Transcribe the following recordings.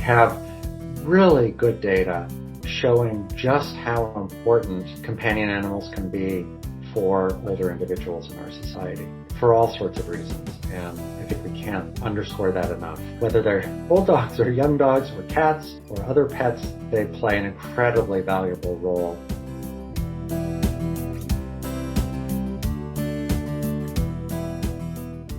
have really good data showing just how important companion animals can be for older individuals in our society for all sorts of reasons. And I think we can't underscore that enough. Whether they're old dogs or young dogs or cats or other pets, they play an incredibly valuable role.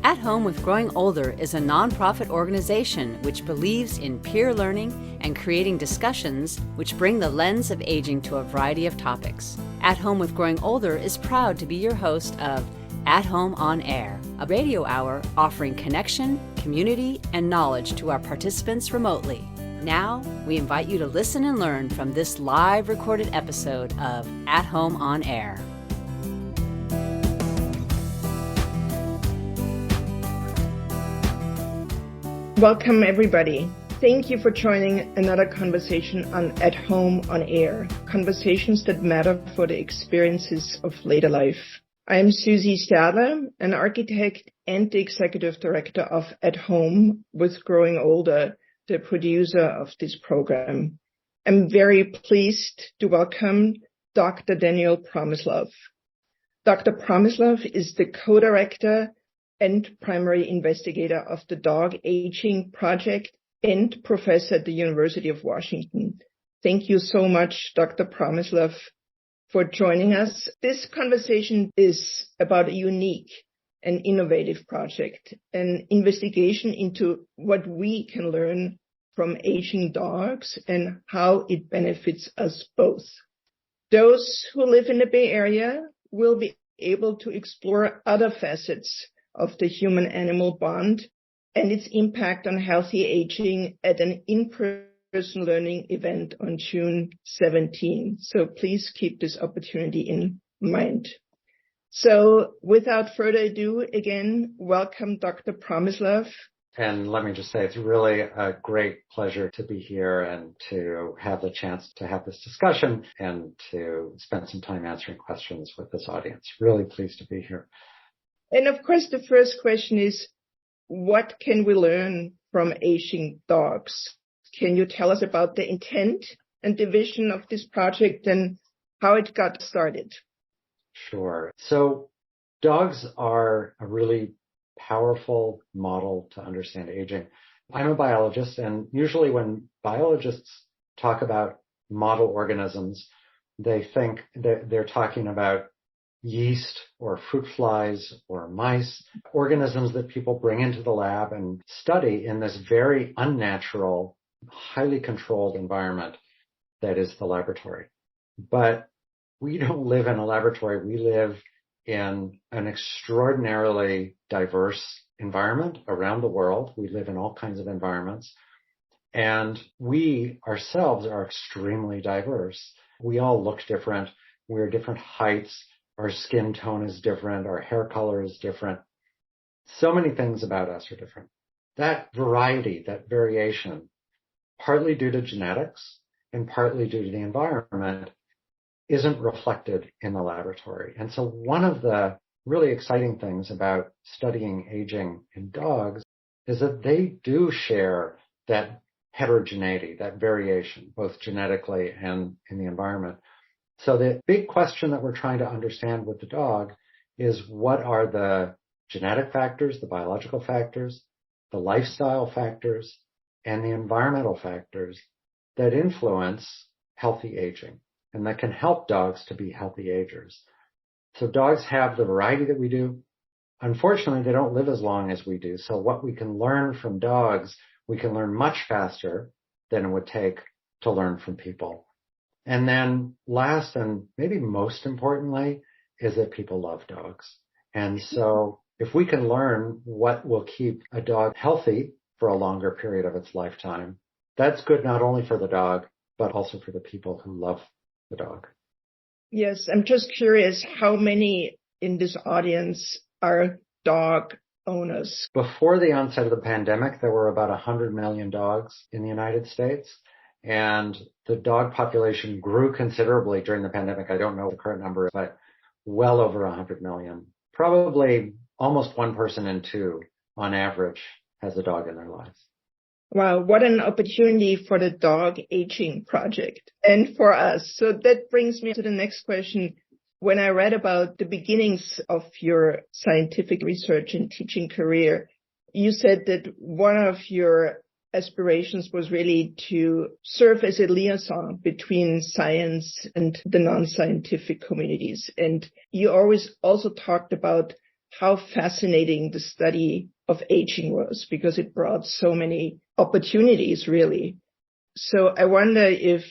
At Home with Growing Older is a nonprofit organization which believes in peer learning and creating discussions which bring the lens of aging to a variety of topics. At Home with Growing Older is proud to be your host of At Home on Air, a radio hour offering connection, community, and knowledge to our participants remotely. Now, we invite you to listen and learn from this live recorded episode of At Home on Air. Welcome, everybody. Thank you for joining another conversation on At Home on Air, conversations that matter for the experiences of later life. I am Susie Stadler, an architect and the executive director of At Home with Growing Older, the producer of this program. I'm very pleased to welcome Dr. Daniel Promislow. Dr. Promislow is the co-director and primary investigator of the Dog Aging Project and professor at the University of Washington. Thank you so much, Dr. Promislow, for joining us. This conversation is about a unique and innovative project, an investigation into what we can learn from aging dogs and how it benefits us both. Those who live in the Bay Area will be able to explore other facets of the human-animal bond and its impact on healthy aging at an in-person learning event on June 17. So please keep this opportunity in mind. So without further ado, again, welcome Dr. Promislow. And let me just say, it's really a great pleasure to be here and to have the chance to have this discussion and to spend some time answering questions with this audience. Really pleased to be here. And of course, the first question is, what can we learn from aging dogs? Can you tell us about the intent and the vision of this project and how it got started? Sure. So dogs are a really powerful model to understand aging. I'm a biologist, and usually when biologists talk about model organisms, they think that they're talking about yeast or fruit flies or mice, organisms that people bring into the lab and study in this very unnatural, highly controlled environment that is the laboratory. But we don't live in a laboratory. We live in an extraordinarily diverse environment around the world. We live in all kinds of environments. And we ourselves are extremely diverse. We all look different. We're different heights. Our skin tone is different. Our hair color is different. So many things about us are different. That variety, that variation, partly due to genetics and partly due to the environment, isn't reflected in the laboratory. And so one of the really exciting things about studying aging in dogs is that they do share that heterogeneity, that variation, both genetically and in the environment. So the big question that we're trying to understand with the dog is, what are the genetic factors, the biological factors, the lifestyle factors, and the environmental factors that influence healthy aging and that can help dogs to be healthy agers. So dogs have the variety that we do. Unfortunately, they don't live as long as we do. So what we can learn from dogs, we can learn much faster than it would take to learn from people. And then last and maybe most importantly is that people love dogs. And so if we can learn what will keep a dog healthy for a longer period of its lifetime, that's good not only for the dog, but also for the people who love the dog. Yes, I'm just curious, how many in this audience are dog owners? Before the onset of the pandemic, there were about 100 million dogs in the United States. And the dog population grew considerably during the pandemic. I don't know the current number, but well over 100 million. Probably almost one person in two, on average, has a dog in their lives. Wow, what an opportunity for the dog aging project and for us. So that brings me to the next question. When I read about the beginnings of your scientific research and teaching career, you said that one of your aspirations was really to serve as a liaison between science and the non-scientific communities. And you always also talked about how fascinating the study of aging was because it brought so many opportunities, really. So I wonder if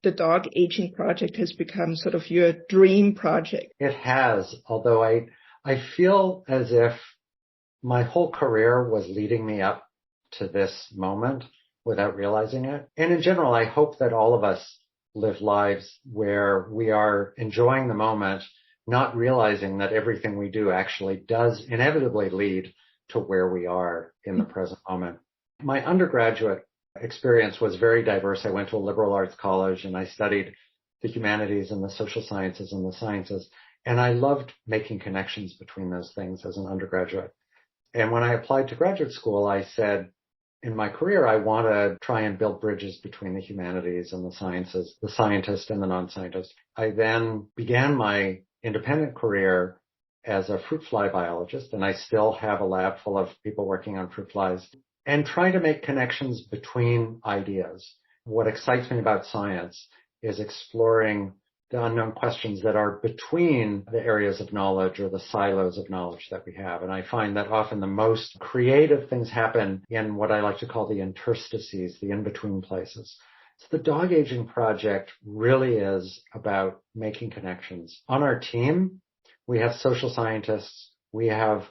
the dog aging project has become sort of your dream project. It has, although I feel as if my whole career was leading me up to this moment without realizing it. And in general, I hope that all of us live lives where we are enjoying the moment, not realizing that everything we do actually does inevitably lead to where we are in the present moment. My undergraduate experience was very diverse. I went to a liberal arts college and I studied the humanities and the social sciences and the sciences. And I loved making connections between those things as an undergraduate. And when I applied to graduate school, I said, in my career, I want to try and build bridges between the humanities and the sciences, the scientist and the non-scientist. I then began my independent career as a fruit fly biologist, and I still have a lab full of people working on fruit flies and trying to make connections between ideas. What excites me about science is exploring the unknown questions that are between the areas of knowledge or the silos of knowledge that we have. And I find that often the most creative things happen in what I like to call the interstices, the in-between places. So the dog aging project really is about making connections. On our team, we have social scientists, we have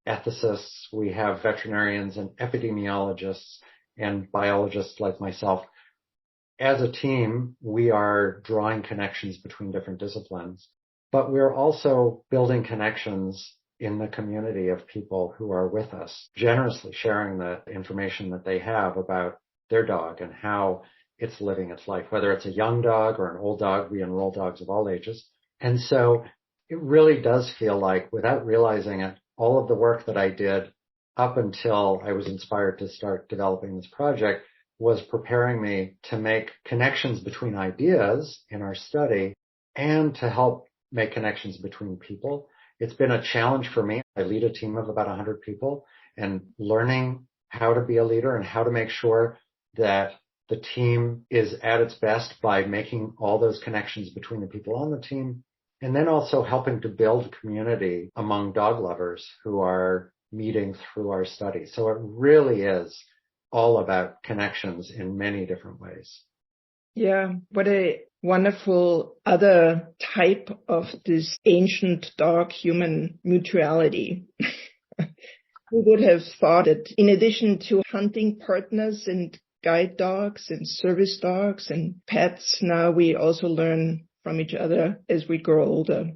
ethicists, we have veterinarians and epidemiologists and biologists like myself. As a team, we are drawing connections between different disciplines, but we're also building connections in the community of people who are with us, generously sharing the information that they have about their dog and how it's living its life, whether it's a young dog or an old dog. We enroll dogs of all ages. And so it really does feel like, without realizing it, all of the work that I did up until I was inspired to start developing this project was preparing me to make connections between ideas in our study and to help make connections between people. It's been a challenge for me. I lead a team of about 100 people, and learning how to be a leader and how to make sure that the team is at its best by making all those connections between the people on the team, and then also helping to build community among dog lovers who are meeting through our study. So it really is all about connections in many different ways. Yeah, what a wonderful other type of this ancient dog-human mutuality. Who would have thought that in addition to hunting partners and guide dogs and service dogs and pets, now we also learn from each other as we grow older.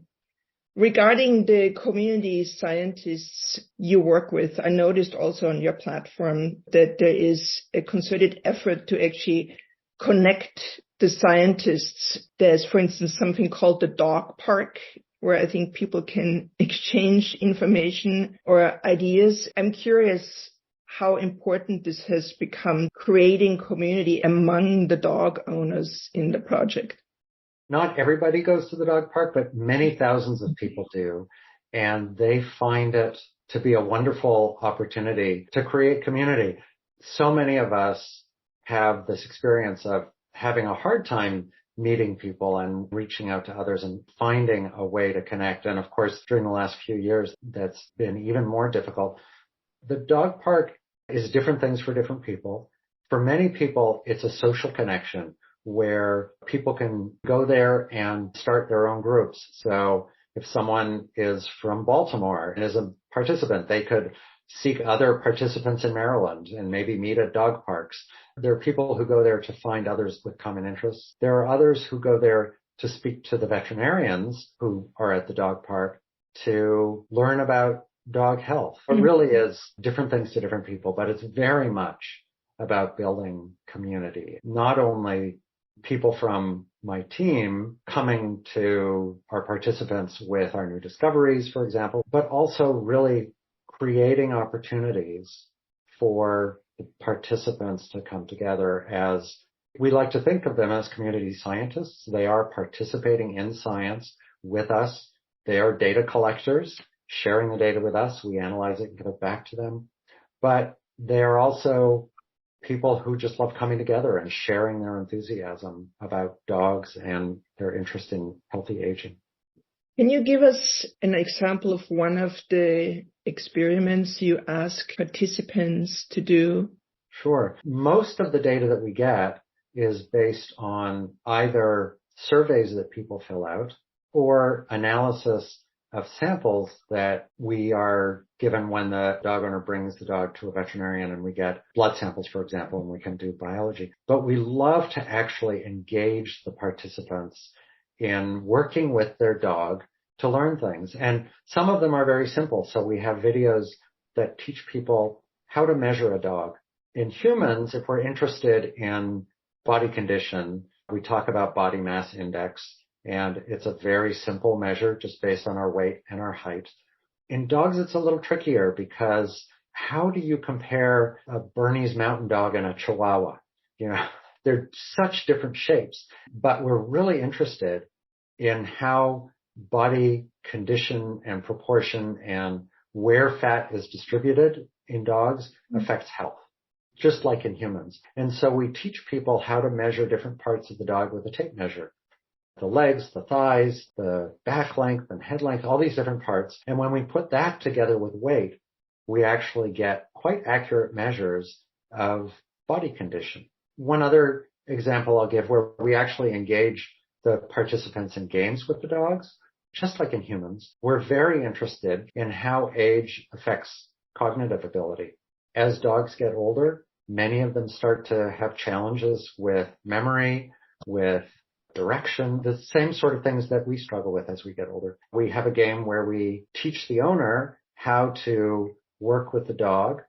Regarding the community scientists you work with, I noticed also on your platform that there is a concerted effort to actually connect the scientists. There's, for instance, something called the dog park, where I think people can exchange information or ideas. I'm curious how important this has become, creating community among the dog owners in the project. Not everybody goes to the dog park, but many thousands of people do. And they find it to be a wonderful opportunity to create community. So many of us have this experience of having a hard time meeting people and reaching out to others and finding a way to connect. And of course, during the last few years, that's been even more difficult. The dog park is different things for different people. For many people, it's a social connection where people can go there and start their own groups. So if someone is from Baltimore and is a participant, they could seek other participants in Maryland and maybe meet at dog parks. There are people who go there to find others with common interests. There are others who go there to speak to the veterinarians who are at the dog park to learn about dog health. It really is different things to different people, but it's very much about building community. Not only people from my team coming to our participants with our new discoveries, for example, but also really creating opportunities for the participants to come together as we like to think of them as community scientists. They are participating in science with us. They are data collectors, sharing the data with us. We analyze it and give it back to them. But they are also people who just love coming together and sharing their enthusiasm about dogs and their interest in healthy aging. Can you give us an example of one of the experiments you ask participants to do? Sure. Most of the data that we get is based on either surveys that people fill out or analysis of samples that we are given when the dog owner brings the dog to a veterinarian, and we get blood samples, for example, and we can do biology. But we love to actually engage the participants in working with their dog to learn things. And some of them are very simple. So we have videos that teach people how to measure a dog. In humans, if we're interested in body condition, we talk about body mass index, and it's a very simple measure just based on our weight and our height. In dogs, it's a little trickier because how do you compare a Bernese Mountain Dog and a Chihuahua? They're such different shapes, but we're really interested in how body condition and proportion and where fat is distributed in dogs affects health, just like in humans. And so we teach people how to measure different parts of the dog with a tape measure. The legs, the thighs, the back length and head length, all these different parts. And when we put that together with weight, we actually get quite accurate measures of body condition. One other example I'll give where we actually engage the participants in games with the dogs, just like in humans. We're very interested in how age affects cognitive ability. As dogs get older, many of them start to have challenges with memory, with direction, the same sort of things that we struggle with as we get older. We have a game where we teach the owner how to work with the dog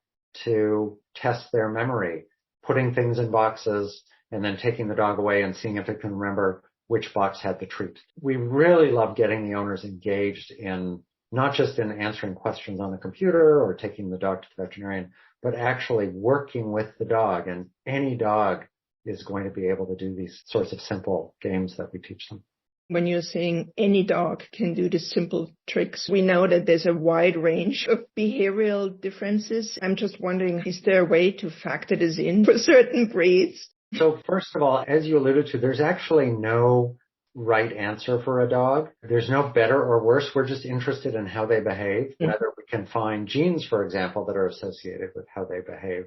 to test their memory, putting things in boxes and then taking the dog away and seeing if it can remember which box had the treat. We really love getting the owners engaged in not just in answering questions on the computer or taking the dog to the veterinarian, but actually working with the dog. And any dog is going to be able to do these sorts of simple games that we teach them. When you're saying any dog can do the simple tricks, we know that there's a wide range of behavioral differences. I'm just wondering, is there a way to factor this in for certain breeds? So first of all, as you alluded to, there's actually no right answer for a dog. There's no better or worse. We're just interested in how they behave, whether we can find genes, for example, that are associated with how they behave.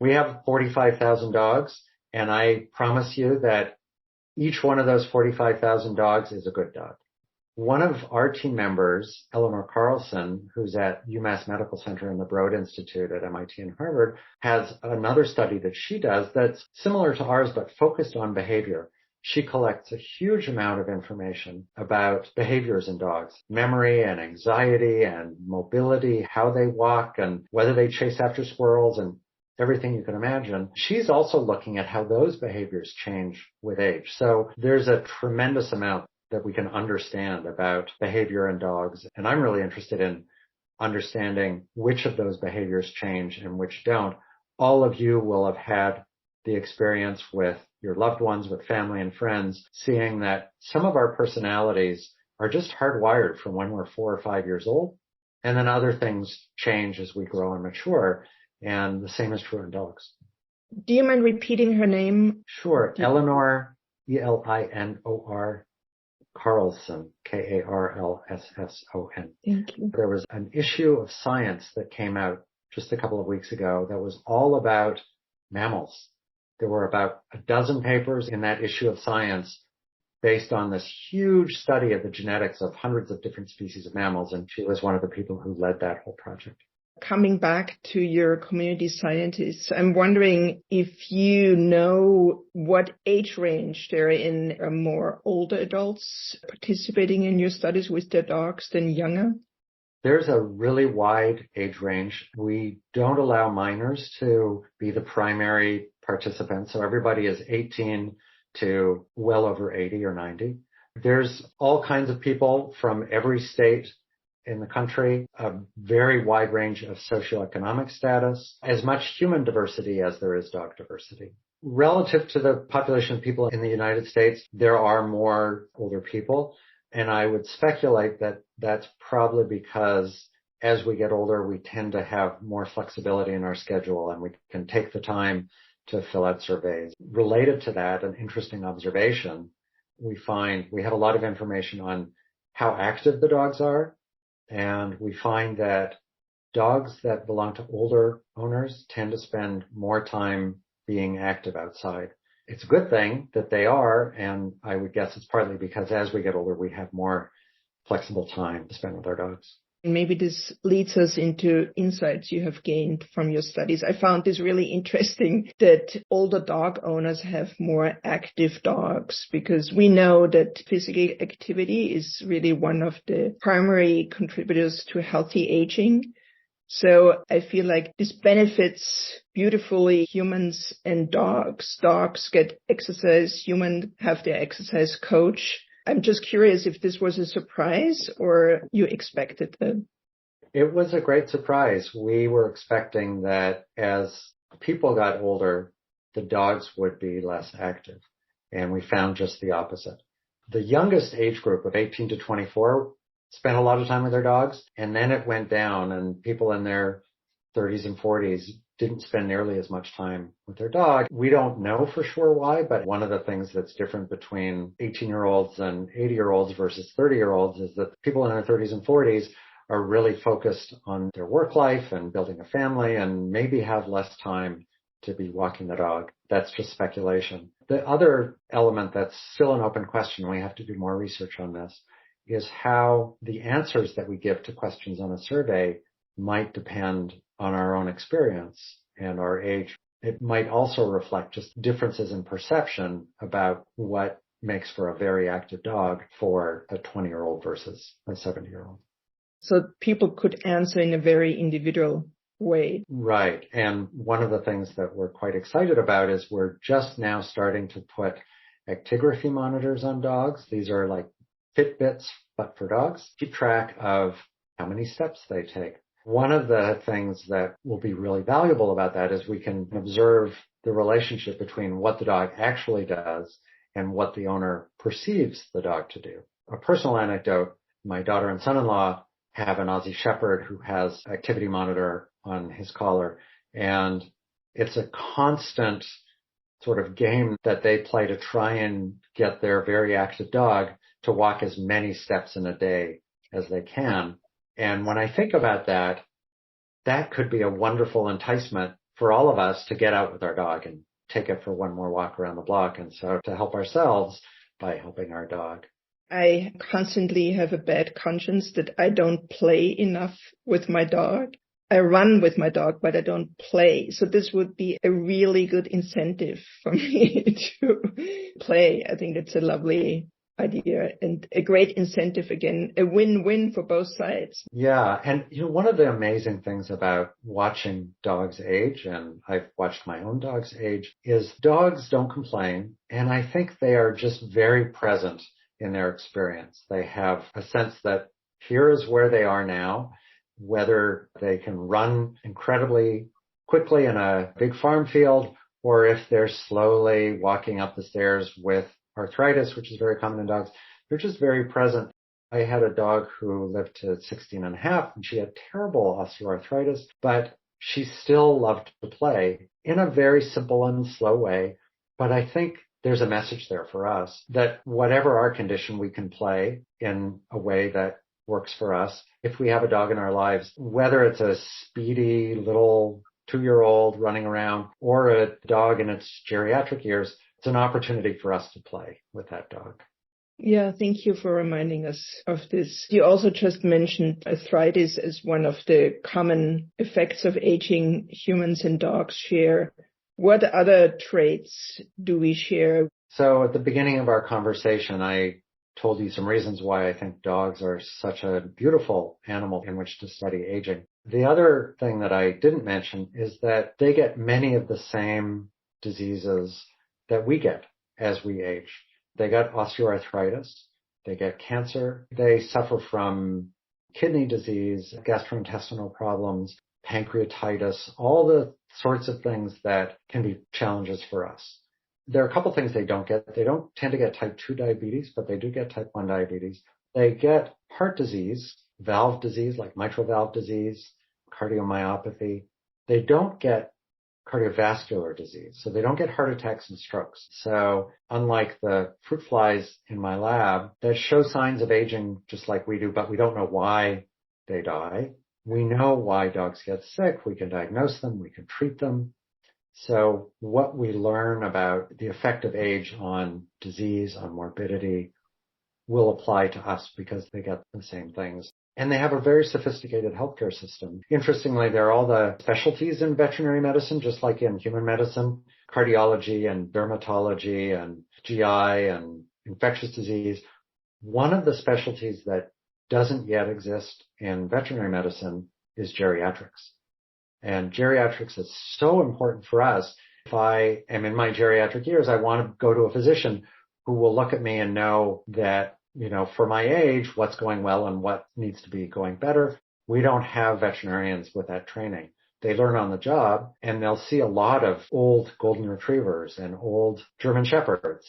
We have 45,000 dogs, and I promise you that each one of those 45,000 dogs is a good dog. One of our team members, Eleanor Carlson, who's at UMass Medical Center and the Broad Institute at MIT and Harvard, has another study that she does that's similar to ours but focused on behavior. She collects a huge amount of information about behaviors in dogs, memory and anxiety and mobility, how they walk and whether they chase after squirrels and everything you can imagine. She's also looking at how those behaviors change with age. So there's a tremendous amount that we can understand about behavior in dogs. And I'm really interested in understanding which of those behaviors change and which don't. All of you will have had the experience with your loved ones, with family and friends, seeing that some of our personalities are just hardwired from when we're 4 or 5 years old. And then other things change as we grow and mature. And the same is true in dogs. Do you mind repeating her name? Sure. Eleanor, Elinor Carlson, Karlsson. Thank you. There was an issue of Science that came out just a couple of weeks ago that was all about mammals. There were about a dozen papers in that issue of Science based on this huge study of the genetics of hundreds of different species of mammals, and she was one of the people who led that whole project. Coming back to your community scientists, I'm wondering if you know what age range they're in. Are more older adults participating in your studies with their dogs than younger? There's a really wide age range. We don't allow minors to be the primary participants, so everybody is 18 to well over 80 or 90. There's all kinds of people from every state in the country, a very wide range of socioeconomic status, as much human diversity as there is dog diversity. Relative to the population of people in the United States, there are more older people, and I would speculate that that's probably because as we get older, we tend to have more flexibility in our schedule and we can take the time to fill out surveys. Related to that, an interesting observation, we find we have a lot of information on how active the dogs are, and we find that dogs that belong to older owners tend to spend more time being active outside. It's a good thing that they are, and I would guess it's partly because as we get older, we have more flexible time to spend with our dogs. Maybe this leads us into insights you have gained from your studies. I found this really interesting that older dog owners have more active dogs, because we know that physical activity is really one of the primary contributors to healthy aging. So I feel like this benefits beautifully humans and dogs. Dogs get exercise, humans have their exercise coach. I'm just curious if this was a surprise or you expected it. It was a great surprise. We were expecting that as people got older, the dogs would be less active. And we found just the opposite. The youngest age group of 18 to 24 spent a lot of time with their dogs, and then it went down, and people in their 30s and 40s didn't spend nearly as much time with their dog. We don't know for sure why, but one of the things that's different between 18-year-olds and 80-year-olds versus 30-year-olds is that people in their 30s and 40s are really focused on their work life and building a family and maybe have less time to be walking the dog. That's just speculation. The other element that's still an open question, we have to do more research on this, is how the answers that we give to questions on a survey might depend on our own experience and our age. It might also reflect just differences in perception about what makes for a very active dog for a 20-year-old versus a 70-year-old. So people could answer in a very individual way. Right. And one of the things that we're quite excited about is we're just now starting to put actigraphy monitors on dogs. These are like Fitbits, but for dogs. Keep track of how many steps they take. One of the things that will be really valuable about that is we can observe the relationship between what the dog actually does and what the owner perceives the dog to do. A personal anecdote, my daughter and son-in-law have an Aussie Shepherd who has activity monitor on his collar, and it's a constant sort of game that they play to try and get their very active dog to walk as many steps in a day as they can. And when I think about that, that could be a wonderful enticement for all of us to get out with our dog and take it for one more walk around the block. And so to help ourselves by helping our dog. I constantly have a bad conscience that I don't play enough with my dog. I run with my dog, but I don't play. So this would be a really good incentive for me to play. I think that's a lovely idea and a great incentive, again, a win-win for both sides. Yeah. And one of the amazing things about watching dogs age, and I've watched my own dogs age, is dogs don't complain. And I think they are just very present in their experience. They have a sense that here is where they are now, whether they can run incredibly quickly in a big farm field, or if they're slowly walking up the stairs with arthritis, which is very common in dogs. They're just very present. I had a dog who lived to 16 and a half, and she had terrible osteoarthritis, but she still loved to play in a very simple and slow way. But I think there's a message there for us that whatever our condition, we can play in a way that works for us. If we have a dog in our lives, whether it's a speedy little 2-year-old running around or a dog in its geriatric years, it's an opportunity for us to play with that dog. Yeah, thank you for reminding us of this. You also just mentioned arthritis as one of the common effects of aging humans and dogs share. What other traits do we share? So at the beginning of our conversation, I told you some reasons why I think dogs are such a beautiful animal in which to study aging. The other thing that I didn't mention is that they get many of the same diseases that we get as we age. They get osteoarthritis, they get cancer, they suffer from kidney disease, gastrointestinal problems, pancreatitis, all the sorts of things that can be challenges for us. There are a couple things they don't get. They don't tend to get type 2 diabetes, but they do get type 1 diabetes. They get heart disease, valve disease like mitral valve disease, cardiomyopathy. They don't get cardiovascular disease. So they don't get heart attacks and strokes. So unlike the fruit flies in my lab that show signs of aging just like we do, but we don't know why they die. We know why dogs get sick. We can diagnose them. We can treat them. So what we learn about the effect of age on disease, on morbidity, will apply to us because they get the same things. And they have a very sophisticated healthcare system. Interestingly, there are all the specialties in veterinary medicine, just like in human medicine, cardiology and dermatology and GI and infectious disease. One of the specialties that doesn't yet exist in veterinary medicine is geriatrics. And geriatrics is so important for us. If I am in my geriatric years, I want to go to a physician who will look at me and know that, for my age, what's going well and what needs to be going better. We don't have veterinarians with that training. They learn on the job, and they'll see a lot of old golden retrievers and old German shepherds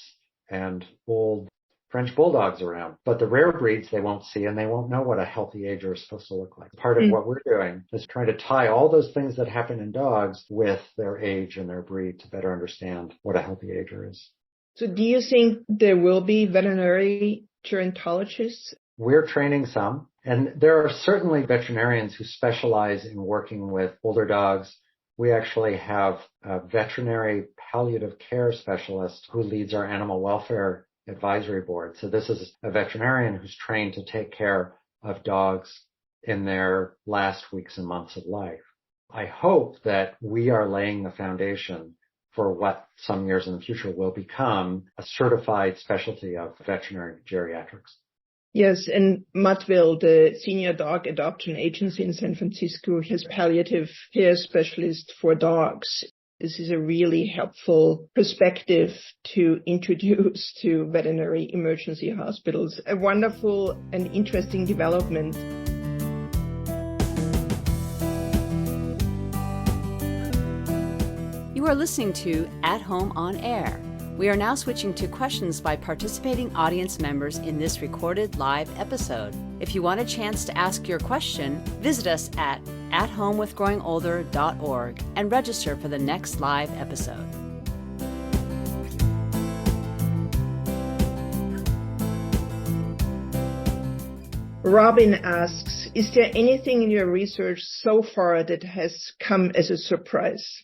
and old French bulldogs around. But the rare breeds they won't see, and they won't know what a healthy ager is supposed to look like. Part of what we're doing is trying to tie all those things that happen in dogs with their age and their breed to better understand what a healthy ager is. So do you think there will be veterinary gerontologists? We're training some, and there are certainly veterinarians who specialize in working with older dogs. We actually have a veterinary palliative care specialist who leads our animal welfare advisory board. So this is a veterinarian who's trained to take care of dogs in their last weeks and months of life. I hope that we are laying the foundation for what some years in the future will become a certified specialty of veterinary geriatrics. Yes, and Mudville, the senior dog adoption agency in San Francisco, has palliative care specialists for dogs. This is a really helpful perspective to introduce to veterinary emergency hospitals. A wonderful and interesting development. You are listening to At Home on Air. We are now switching to questions by participating audience members in this recorded live episode. If you want a chance to ask your question, visit us at athomewithgrowingolder.org and register for the next live episode. Robin asks, is there anything in your research so far that has come as a surprise?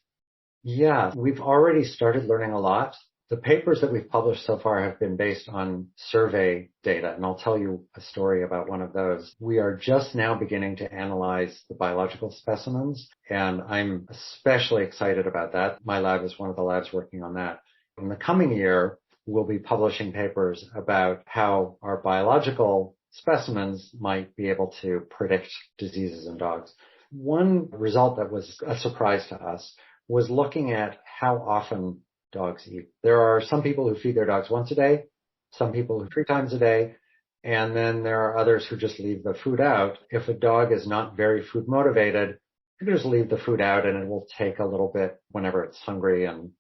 Yeah, we've already started learning a lot. The papers that we've published so far have been based on survey data, and I'll tell you a story about one of those. We are just now beginning to analyze the biological specimens, and I'm especially excited about that. My lab is one of the labs working on that. In the coming year, we'll be publishing papers about how our biological specimens might be able to predict diseases in dogs. One result that was a surprise to us was looking at how often dogs eat. There are some people who feed their dogs once a day, some people who 3 times a day, and then there are others who just leave the food out. If a dog is not very food motivated, you can just leave the food out and it will take a little bit whenever it's hungry and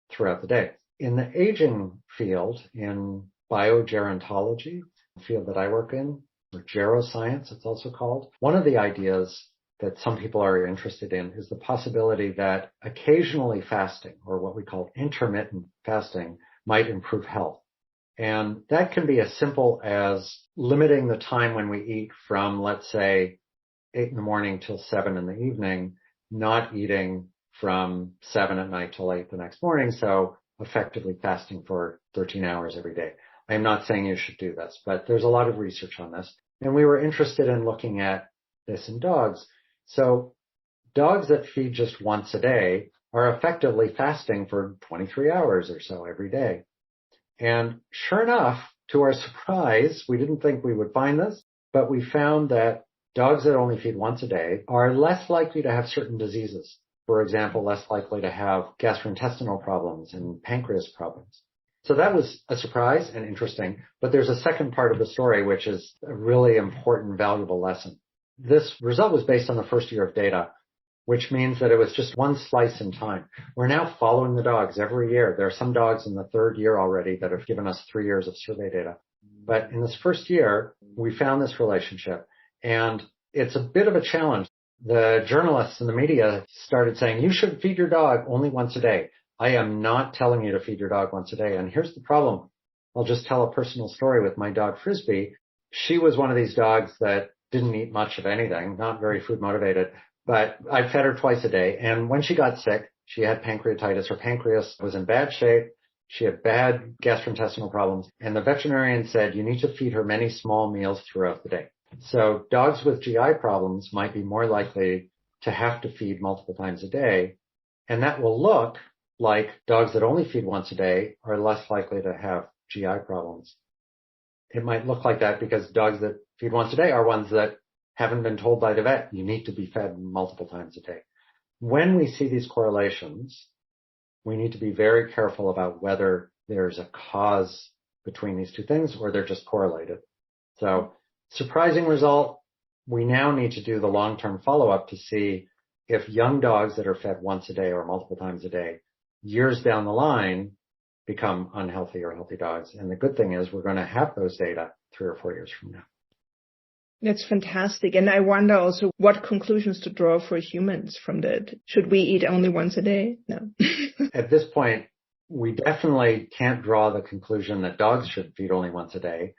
throughout the day. In the aging field, in biogerontology, the field that I work in, or geroscience it's also called, one of the ideas that some people are interested in is the possibility that occasionally fasting, or what we call intermittent fasting, might improve health. And that can be as simple as limiting the time when we eat from, let's say, 8 in the morning till 7 in the evening, not eating from 7 at night till 8 the next morning, so effectively fasting for 13 hours every day. I'm not saying you should do this, but there's a lot of research on this. And we were interested in looking at this in dogs. So dogs that feed just once a day are effectively fasting for 23 hours or so every day. And sure enough, to our surprise, we didn't think we would find this, but we found that dogs that only feed once a day are less likely to have certain diseases. For example, less likely to have gastrointestinal problems and pancreas problems. So that was a surprise and interesting. But there's a second part of the story, which is a really important, valuable lesson. This result was based on the first year of data, which means that it was just one slice in time. We're now following the dogs every year. There are some dogs in the third year already that have given us 3 years of survey data. But in this first year, we found this relationship, and it's a bit of a challenge. The journalists and the media started saying, you should feed your dog only once a day. I am not telling you to feed your dog once a day. And here's the problem. I'll just tell a personal story with my dog Frisbee. She was one of these dogs that didn't eat much of anything, not very food motivated, but I fed her twice a day. And when she got sick, she had pancreatitis. Her pancreas was in bad shape. She had bad gastrointestinal problems. And the veterinarian said, you need to feed her many small meals throughout the day. So dogs with GI problems might be more likely to have to feed multiple times a day. And that will look like dogs that only feed once a day are less likely to have GI problems. It might look like that because dogs that feed once a day are ones that haven't been told by the vet, you need to be fed multiple times a day. When we see these correlations, we need to be very careful about whether there's a cause between these two things or they're just correlated. So surprising result, we now need to do the long-term follow-up to see if young dogs that are fed once a day or multiple times a day, years down the line, become unhealthy or healthy dogs. And the good thing is we're going to have those data 3 or 4 years from now. That's fantastic. And I wonder also what conclusions to draw for humans from that. Should we eat only once a day? No. At this point, we definitely can't draw the conclusion that dogs should feed only once a day.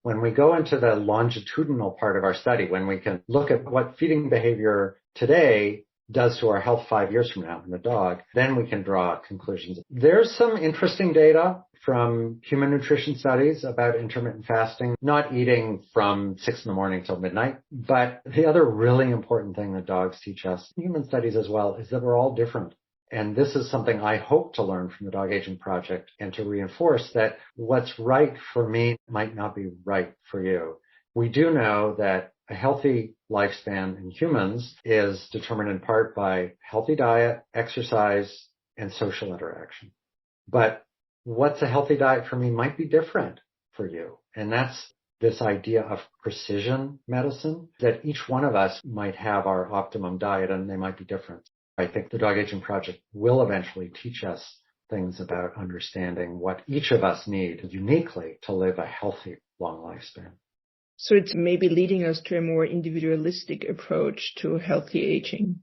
When we go into the longitudinal part of our study, when we can look at what feeding behavior today does to our health 5 years from now in the dog, then we can draw conclusions. There's some interesting data from human nutrition studies about intermittent fasting, not eating from 6 a.m. till midnight. But the other really important thing that dogs teach us, human studies as well, is that we're all different. And this is something I hope to learn from the Dog Aging Project and to reinforce that what's right for me might not be right for you. We do know that a healthy lifespan in humans is determined in part by healthy diet, exercise, and social interaction. But what's a healthy diet for me might be different for you. And that's this idea of precision medicine, that each one of us might have our optimum diet and they might be different. I think the Dog Aging Project will eventually teach us things about understanding what each of us need uniquely to live a healthy, long lifespan. So it's maybe leading us to a more individualistic approach to healthy aging.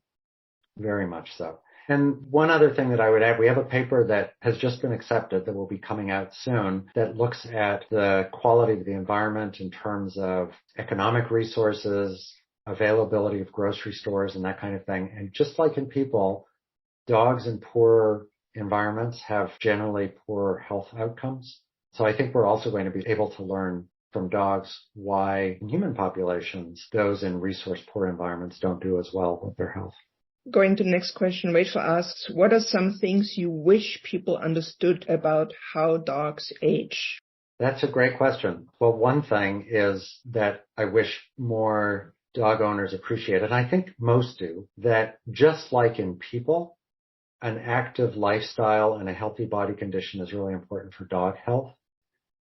Very much so. And one other thing that I would add, we have a paper that has just been accepted that will be coming out soon that looks at the quality of the environment in terms of economic resources, availability of grocery stores and that kind of thing. And just like in people, dogs in poor environments have generally poor health outcomes. So I think we're also going to be able to learn from dogs why in human populations, those in resource poor environments don't do as well with their health. Going to the next question, Rachel asks, what are some things you wish people understood about how dogs age? That's a great question. Well, one thing is that I wish more dog owners appreciate, and I think most do, that just like in people, an active lifestyle and a healthy body condition is really important for dog health.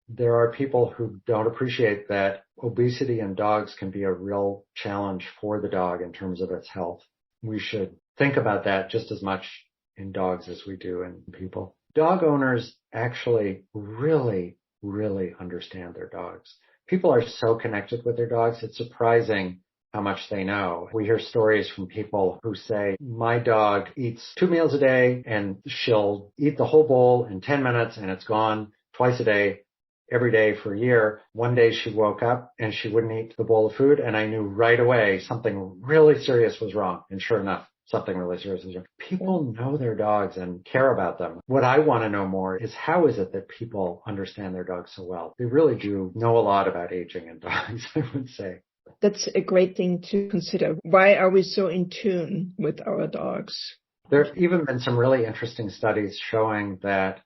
There are people who don't appreciate that obesity in dogs can be a real challenge for the dog in terms of its health. We should think about that just as much in dogs as we do in people. Dog owners actually really, really understand their dogs. People are so connected with their dogs. It's surprising how much they know. We hear stories from people who say, my dog eats 2 meals a day and she'll eat the whole bowl in 10 minutes and it's gone twice a day, every day for a year. One day she woke up and she wouldn't eat the bowl of food. And I knew right away something really serious was wrong. And sure enough, something really serious was wrong. People know their dogs and care about them. What I want to know more is how is it that people understand their dogs so well? They really do know a lot about aging in dogs, I would say. That's a great thing to consider. Why are we so in tune with our dogs? There have even been some really interesting studies showing that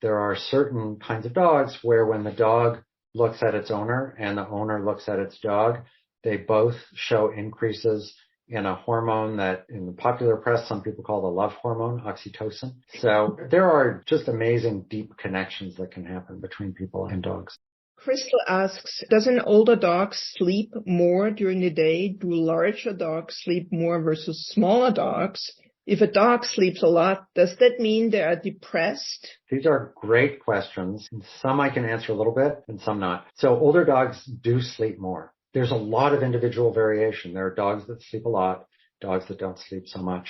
there are certain kinds of dogs where when the dog looks at its owner and the owner looks at its dog, they both show increases in a hormone that in the popular press, some people call the love hormone, oxytocin. So there are just amazing deep connections that can happen between people and dogs. Crystal asks, does an older dog sleep more during the day? Do larger dogs sleep more versus smaller dogs? If a dog sleeps a lot, does that mean they are depressed? These are great questions. Some I can answer a little bit and some not. So older dogs do sleep more. There's a lot of individual variation. There are dogs that sleep a lot, dogs that don't sleep so much,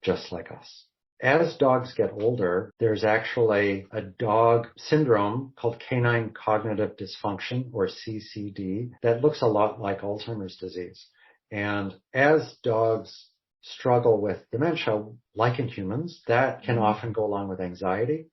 just like us. As dogs get older, there's actually a dog syndrome called canine cognitive dysfunction, or CCD, that looks a lot like Alzheimer's disease. And as dogs struggle with dementia, like in humans, that can often go along with anxiety.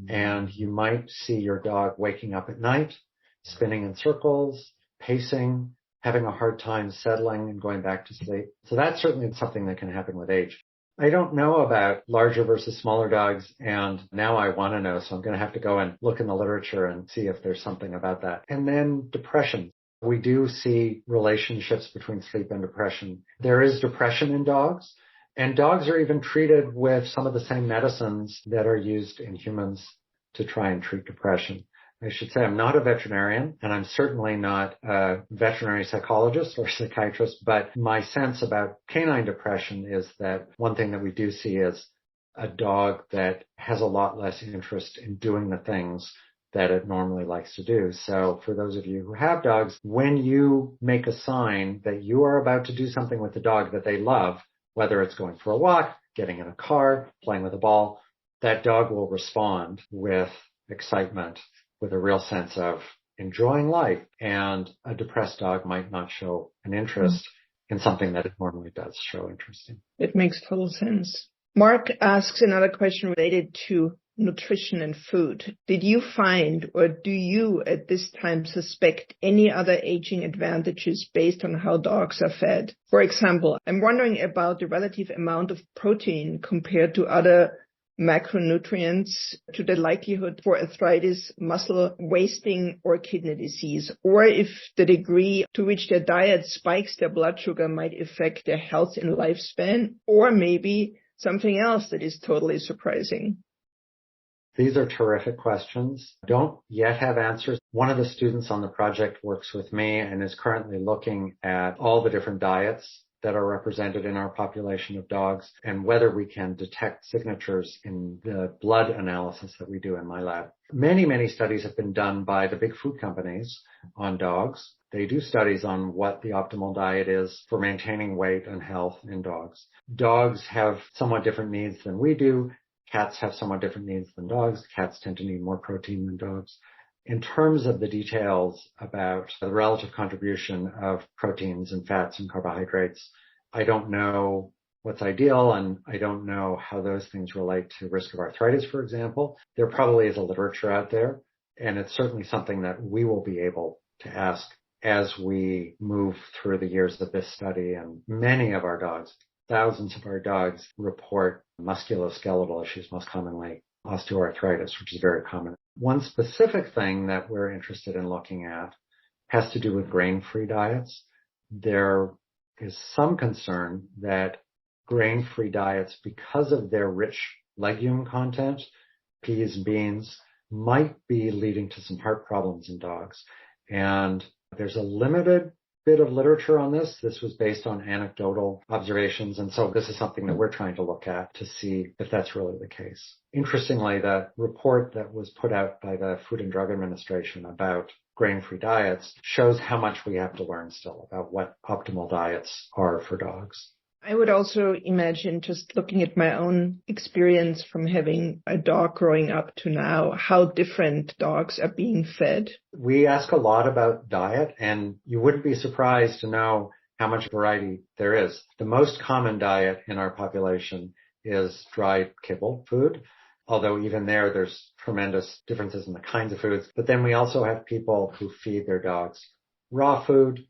And you might see your dog waking up at night, spinning in circles, pacing, having a hard time settling and going back to sleep. So that's certainly something that can happen with age. I don't know about larger versus smaller dogs, and now I want to know, so I'm going to have to go and look in the literature and see if there's something about that. And then depression. We do see relationships between sleep and depression. There is depression in dogs, and dogs are even treated with some of the same medicines that are used in humans to try and treat depression. I should say I'm not a veterinarian, and I'm certainly not a veterinary psychologist or psychiatrist, but my sense about canine depression is that one thing that we do see is a dog that has a lot less interest in doing the things that it normally likes to do. So for those of you who have dogs, when you make a sign that you are about to do something with the dog that they love, whether it's going for a walk, getting in a car, playing with a ball, that dog will respond with excitement, with a real sense of enjoying life. And a depressed dog might not show an interest in something that it normally does show interest in. It makes total sense. Mark asks another question related to nutrition and food. Did you find, or do you at this time suspect any other aging advantages based on how dogs are fed? For example, I'm wondering about the relative amount of protein compared to other macronutrients, to the likelihood for arthritis, muscle wasting, or kidney disease, or if the degree to which their diet spikes their blood sugar might affect their health and lifespan, or maybe something else that is totally surprising. These are terrific questions. Don't yet have answers. One of the students on the project works with me and is currently looking at all the different diets that are represented in our population of dogs and whether we can detect signatures in the blood analysis that we do in my lab. Many studies have been done by the big food companies on dogs. They do studies on what the optimal diet is for maintaining weight and health in dogs. Dogs have somewhat different needs than we do. Cats have somewhat different needs than dogs. Cats tend to need more protein than dogs. In terms of the details about the relative contribution of proteins and fats and carbohydrates, I don't know what's ideal, and I don't know how those things relate to risk of arthritis, for example. There probably is a literature out there, and it's certainly something that we will be able to ask as we move through the years of this study. And many of our dogs, thousands of our dogs, report musculoskeletal issues, most commonly osteoarthritis, which is very common. One specific thing that we're interested in looking at has to do with grain-free diets. There is some concern that grain-free diets, because of their rich legume content, peas and beans, might be leading to some heart problems in dogs. And there's a limited bit of literature on this. This was based on anecdotal observations. And so this is something that we're trying to look at to see if that's really the case. Interestingly, the report that was put out by the Food and Drug Administration about grain-free diets shows how much we have to learn still about what optimal diets are for dogs. I would also imagine, just looking at my own experience from having a dog growing up to now, how different dogs are being fed. We ask a lot about diet, and you wouldn't be surprised to know how much variety there is. The most common diet in our population is dried kibble food, although even there's tremendous differences in the kinds of foods. But then we also have people who feed their dogs raw food,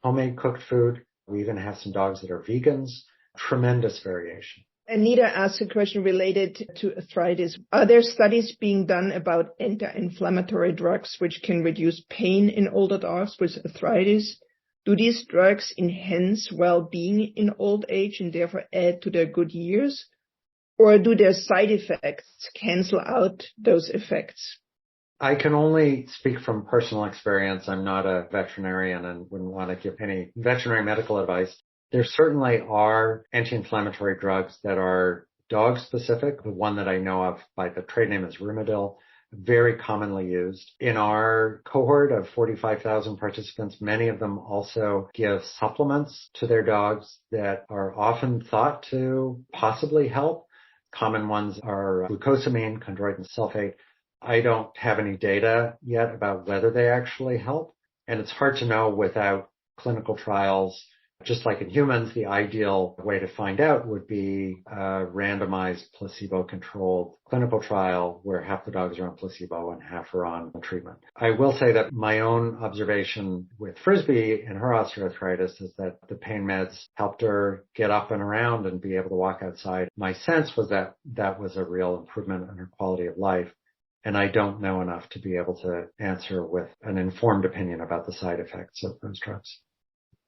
homemade cooked food. We even have some dogs that are vegans. Tremendous variation. Anita asked a question related to arthritis. Are there studies being done about anti-inflammatory drugs which can reduce pain in older dogs with arthritis? Do these drugs enhance well-being in old age and therefore add to their good years? Or do their side effects cancel out those effects? I can only speak from personal experience. I'm not a veterinarian and wouldn't want to give any veterinary medical advice. There certainly are anti-inflammatory drugs that are dog specific. The one that I know of by the trade name is Rimadyl, very commonly used. In our cohort of 45,000 participants, many of them also give supplements to their dogs that are often thought to possibly help. Common ones are glucosamine, chondroitin sulfate. I don't have any data yet about whether they actually help, and it's hard to know without clinical trials. Just like in humans, the ideal way to find out would be a randomized placebo-controlled clinical trial where half the dogs are on placebo and half are on treatment. I will say that my own observation with Frisbee and her osteoarthritis is that the pain meds helped her get up and around and be able to walk outside. My sense was that that was a real improvement in her quality of life. And I don't know enough to be able to answer with an informed opinion about the side effects of those drugs.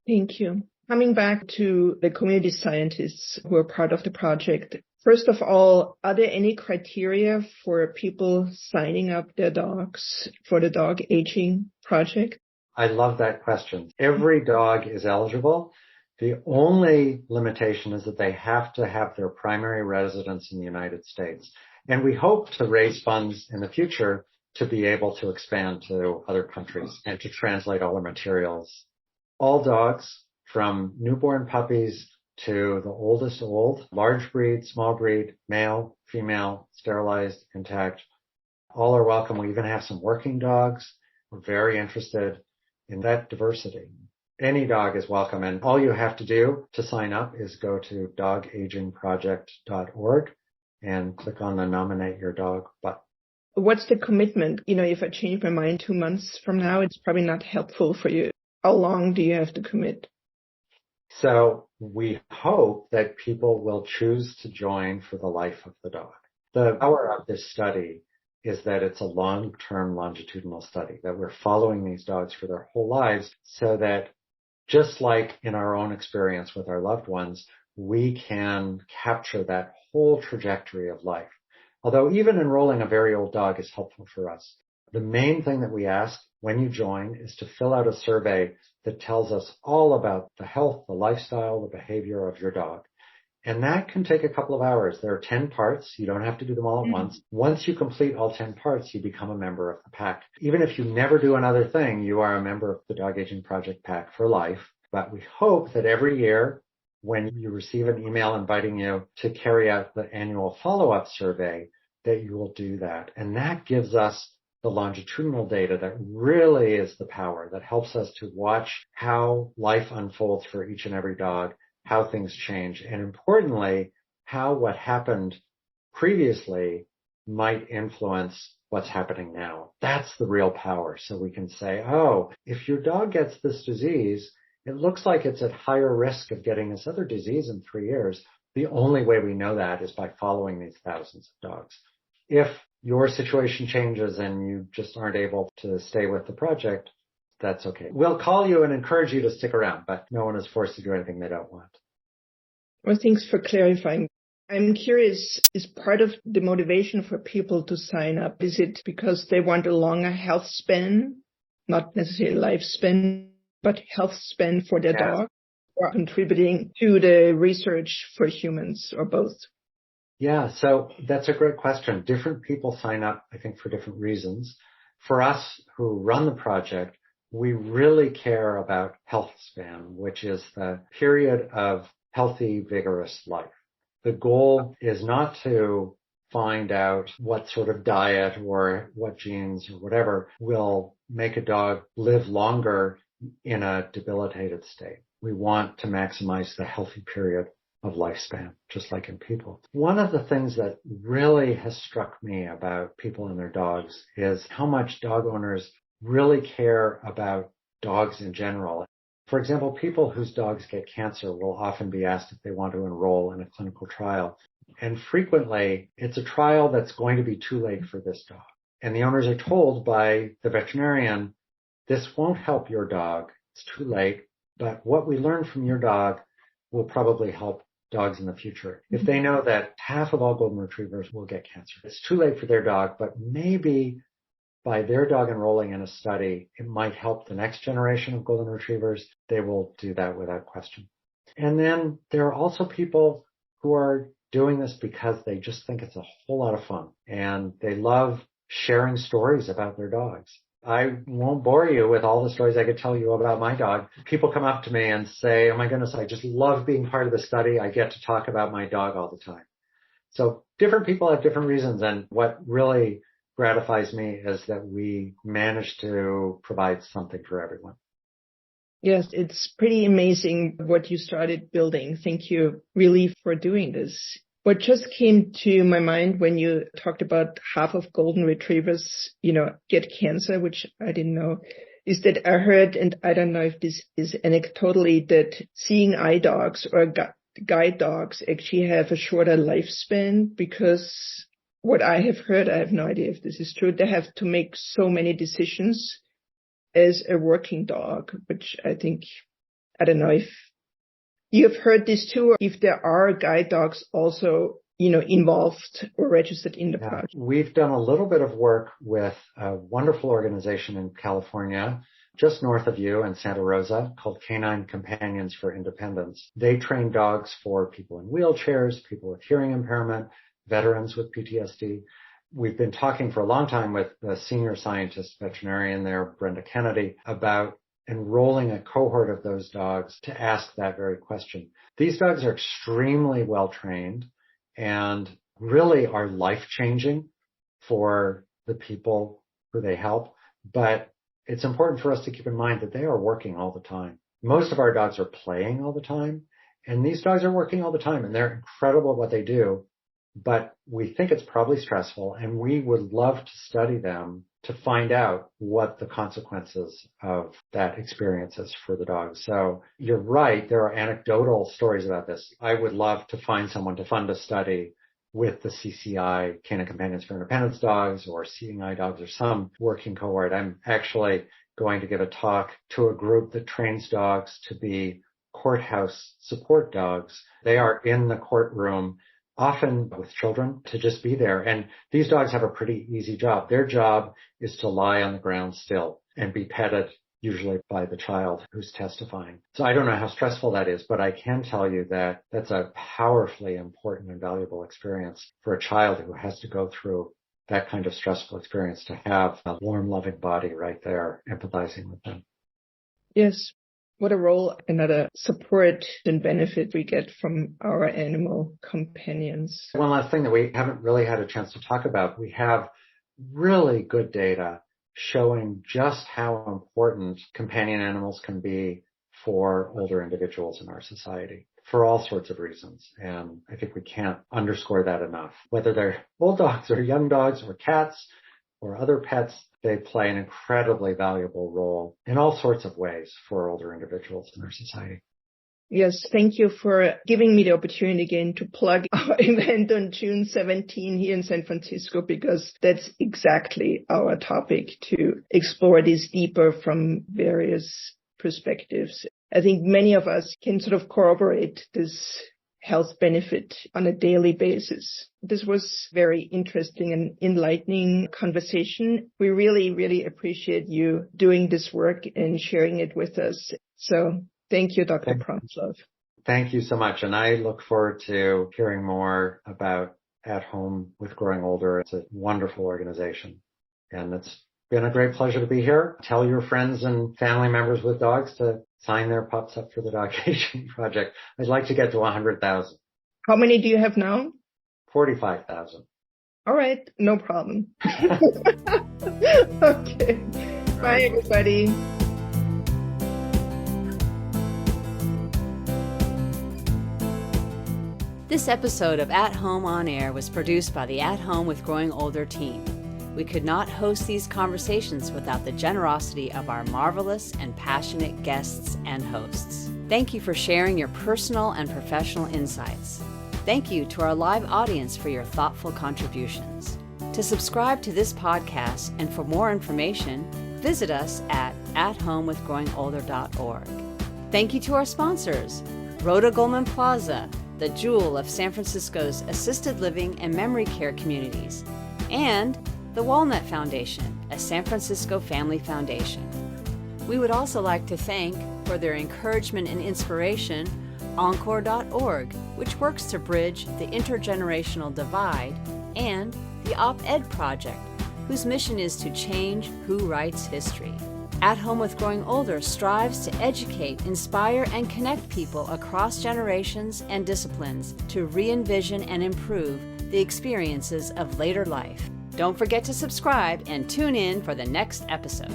Thank you. Coming back to the community scientists who are part of the project, first of all, are there any criteria for people signing up their dogs for the dog aging project? I love that question. Every dog is eligible. The only limitation is that they have to have their primary residence in the United States. And we hope to raise funds in the future to be able to expand to other countries and to translate all the materials. All dogs, from newborn puppies to the oldest old, large breed, small breed, male, female, sterilized, intact, all are welcome. We even have some working dogs. We're very interested in that diversity. Any dog is welcome, and all you have to do to sign up is go to dogagingproject.org and click on the Nominate Your Dog button. What's the commitment? If I change my mind 2 months from now, it's probably not helpful for you. How long do you have to commit? So we hope that people will choose to join for the life of the dog. The power of this study is that it's a long-term longitudinal study, that we're following these dogs for their whole lives so that just like in our own experience with our loved ones, we can capture that whole trajectory of life. Although even enrolling a very old dog is helpful for us. The main thing that we ask when you join is to fill out a survey that tells us all about the health, the lifestyle, the behavior of your dog. And that can take a couple of hours. There are 10 parts. You don't have to do them all at once. Once you complete all 10 parts, you become a member of the pack. Even if you never do another thing, you are a member of the Dog Aging Project pack for life. But we hope that every year, when you receive an email inviting you to carry out the annual follow-up survey, that you will do that. And that gives us the longitudinal data that really is the power that helps us to watch how life unfolds for each and every dog, how things change, and importantly, how what happened previously might influence what's happening now. That's the real power. So we can say, oh, if your dog gets this disease, it looks like it's at higher risk of getting this other disease in 3 years. The only way we know that is by following these thousands of dogs. If your situation changes and you just aren't able to stay with the project, that's okay. We'll call you and encourage you to stick around, but no one is forced to do anything they don't want. Well, thanks for clarifying. I'm curious, is part of the motivation for people to sign up, is it because they want a longer health span, not necessarily lifespan, but health span for their dog, or contributing to the research for humans, or both? Yeah, so that's a great question. Different people sign up, I think, for different reasons. For us who run the project, we really care about health span, which is the period of healthy, vigorous life. The goal is not to find out what sort of diet or what genes or whatever will make a dog live longer in a debilitated state. We want to maximize the healthy period of lifespan, just like in people. One of the things that really has struck me about people and their dogs is how much dog owners really care about dogs in general. For example, people whose dogs get cancer will often be asked if they want to enroll in a clinical trial. And frequently, it's a trial that's going to be too late for this dog. And the owners are told by the veterinarian, this won't help your dog. It's too late. But what we learn from your dog will probably help dogs in the future. If they know that half of all golden retrievers will get cancer, it's too late for their dog, but maybe by their dog enrolling in a study, it might help the next generation of golden retrievers. They will do that without question. And then there are also people who are doing this because they just think it's a whole lot of fun and they love sharing stories about their dogs. I won't bore you with all the stories I could tell you about my dog. People come up to me and say, oh my goodness, I just love being part of the study. I get to talk about my dog all the time. So different people have different reasons. And what really gratifies me is that we manage to provide something for everyone. Yes, it's pretty amazing what you started building. Thank you really for doing this. What just came to my mind when you talked about half of golden retrievers, get cancer, which I didn't know, is that I heard, and I don't know if this is anecdotally, that seeing eye dogs or guide dogs actually have a shorter lifespan because what I have heard, I have no idea if this is true, they have to make so many decisions as a working dog, which I think, I don't know if you've heard this too, or if there are guide dogs also, involved or registered in the project. We've done a little bit of work with a wonderful organization in California, just north of you in Santa Rosa, called Canine Companions for Independence. They train dogs for people in wheelchairs, people with hearing impairment, veterans with PTSD. We've been talking for a long time with the senior scientist veterinarian there, Brenda Kennedy, about enrolling a cohort of those dogs to ask that very question. These dogs are extremely well trained and really are life-changing for the people who they help. But it's important for us to keep in mind that they are working all the time. Most of our dogs are playing all the time, and these dogs are working all the time, and they're incredible at what they do. But we think it's probably stressful, and we would love to study them to find out what the consequences of that experience is for the dog. So you're right, there are anecdotal stories about this. I would love to find someone to fund a study with the CCI, Canine Companions for Independence dogs, or Seeing Eye dogs, or some working cohort. I'm actually going to give a talk to a group that trains dogs to be courthouse support dogs. They are in the courtroom, often with children, to just be there. And these dogs have a pretty easy job. Their job is to lie on the ground still and be petted, usually by the child who's testifying. So I don't know how stressful that is, but I can tell you that that's a powerfully important and valuable experience for a child who has to go through that kind of stressful experience, to have a warm, loving body right there empathizing with them. Yes. What a role, another support and benefit we get from our animal companions. One last thing that we haven't really had a chance to talk about, we have really good data showing just how important companion animals can be for older individuals in our society for all sorts of reasons. And I think we can't underscore that enough. Whether they're old dogs or young dogs or cats or other pets, they play an incredibly valuable role in all sorts of ways for older individuals in our society. Yes, thank you for giving me the opportunity again to plug our event on June 17 here in San Francisco, because that's exactly our topic, to explore this deeper from various perspectives. I think many of us can sort of corroborate this health benefit on a daily basis. This was very interesting and enlightening conversation. We really, really appreciate you doing this work and sharing it with us. So thank you, Dr. Promislow. Thank you so much. And I look forward to hearing more about At Home with Growing Older. It's a wonderful organization, and it's been a great pleasure to be here. Tell your friends and family members with dogs to sign their pups up for the Dogation Project. I'd like to get to 100,000. How many do you have now? 45,000. All right. No problem. Okay. Bye, everybody. This episode of At Home on Air was produced by the At Home with Growing Older team. We could not host these conversations without the generosity of our marvelous and passionate guests and hosts. Thank you for sharing your personal and professional insights. Thank you to our live audience for your thoughtful contributions. To subscribe to this podcast and for more information, visit us at athomewithgrowingolder.org. Thank you to our sponsors, Rhoda Goldman Plaza, the jewel of San Francisco's assisted living and memory care communities, and the Walnut Foundation, a San Francisco family foundation. We would also like to thank, for their encouragement and inspiration, Encore.org, which works to bridge the intergenerational divide, and the Op-Ed Project, whose mission is to change who writes history. At Home with Growing Older strives to educate, inspire, and connect people across generations and disciplines to re-envision and improve the experiences of later life. Don't forget to subscribe and tune in for the next episode.